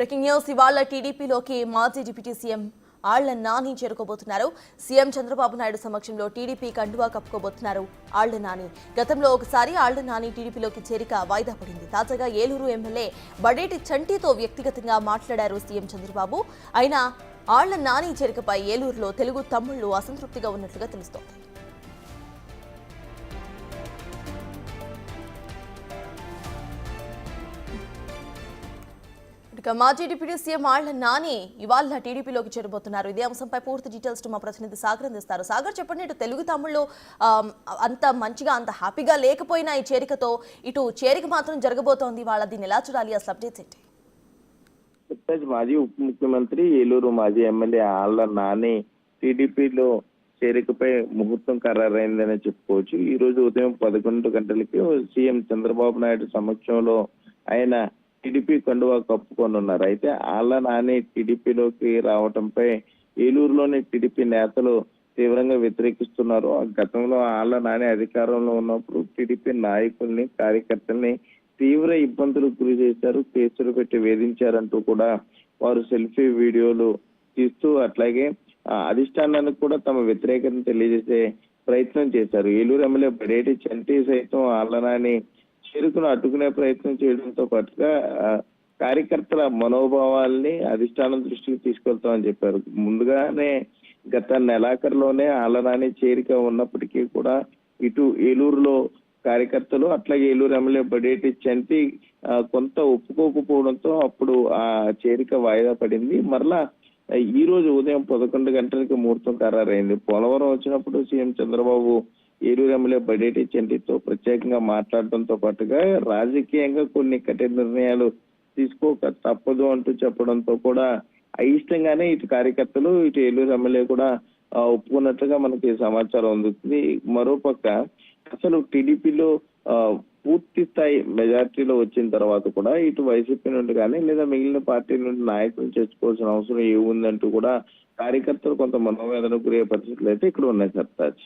Breaking news ఇవాళ టీడీపీలోకి మాజీ deputy CM Alla Nani చేరుకోబోతున్నారు. CM Chandrababu Naidu సమక్షంలో టీడీపీ కండువా కప్పుకోబోతున్నారు ఆళ్ల నాని. గతంలో ఒకసారి ఆళ్ల నాని టీడీపీలోకి చేరిక వాయిదా పడింది. తాజాగా ఏలూరు ఎమ్మెల్యే బడేటి చంటితో వ్యక్తిగతంగా మాట్లాడారు సీఎం చంద్రబాబు. అయినా ఆళ్ల నాని చేరికపై ఏలూరులో తెలుగు తమ్ముళ్లు అసంతృప్తిగా ఉన్నట్లుగా తెలుస్తోంది. మాజీ డిప్యూటీ సీఎం ఆళ్ల నాని ఇవాళ టీడీపీలోకి చేరబోతున్నారు. ఇదే అంశంపై పూర్తి డీటెయిల్స్ మా ప్రతినిధి సాగర్ అందిస్తారు. సాగర్, చెప్పండి, ఇటు తెలుగు తమ్ముళ్ళు అంత మంచిగా అంత హ్యాపీగా లేకపోయినా ఈ చేరికతో ఇటు చేరిక మాత్రం జరగబోతోంది. వాళ్ళ దీన్ని ఎలా చూడాలి? అసలు అప్డేట్స్ ఏంటి? మాజీ ఉప ముఖ్యమంత్రి ఏలూరు మాజీ ఎమ్మెల్యే ఆళ్ల నాని టీడీపీలో చేరికపై ముహూర్తం ఖరారైందని చెప్పుకోవచ్చు. ఈ రోజు ఉదయం 11 గంటలకి సీఎం చంద్రబాబు నాయుడు సమక్షంలో ఆయన టీడీపీ కండువా కప్పుకొనున్నారు. అయితే ఆళ్ల నాని టీడీపీలోకి రావడంపై ఏలూరులోని టీడీపీ నేతలు తీవ్రంగా వ్యతిరేకిస్తున్నారు. గతంలో ఆళ్ల నాని అధికారంలో ఉన్నప్పుడు టీడీపీ నాయకుల్ని కార్యకర్తల్ని తీవ్ర ఇబ్బందులకు గురి చేశారు, కేసులు పెట్టి వేధించారంటూ కూడా వారు సెల్ఫీ వీడియోలు తీస్తూ అట్లాగే అధిష్టానానికి కూడా తమ వ్యతిరేకతను తెలియజేసే ప్రయత్నం చేశారు. ఏలూరు ఎమ్మెల్యే బడేటి చంటి సైతం ఆళ్ల నాని చేరుకుని అడ్డుకునే ప్రయత్నం చేయడంతో పాటుగా కార్యకర్తల మనోభావాల్ని అధిష్టానం దృష్టికి తీసుకెళ్తామని చెప్పారు. ముందుగానే గత నెలాఖరులోనే ఆళ్ల నాని చేరిక ఉన్నప్పటికీ కూడా ఇటు ఏలూరులో కార్యకర్తలు అట్లాగే ఏలూరు ఎమ్మెల్యే బడేటి చంటి కొంత ఒప్పుకోకపోవడంతో అప్పుడు ఆ చేరిక వాయిదా పడింది. మరలా ఈ రోజు ఉదయం 11 గంటలకి ముహూర్తం ఖరారైంది. పోలవరం వచ్చినప్పుడు సీఎం చంద్రబాబు ఏలూరు ఎమ్మెల్యే బడేటి చంటితో ప్రత్యేకంగా మాట్లాడడంతో పాటుగా రాజకీయంగా కొన్ని కఠిన నిర్ణయాలు తీసుకోక తప్పదు అంటూ చెప్పడంతో కూడా అయిష్టంగానే ఇటు కార్యకర్తలు ఇటు ఏలూరు ఎమ్మెల్యే కూడా ఒప్పుకున్నట్లుగా మనకి సమాచారం అందుతుంది. మరోపక్క అసలు టీడీపీలో పూర్తి స్థాయి మెజార్టీలో వచ్చిన తర్వాత కూడా ఇటు వైసీపీ నుండి కానీ లేదా మిగిలిన పార్టీ నుండి నాయకులు చేసుకోవాల్సిన అవసరం ఏముందంటూ కూడా కార్యకర్తలు కొంత మనోవేదనకు గురయ్యే పరిస్థితులు అయితే ఇక్కడ ఉన్నాయి. సర్తాజ్.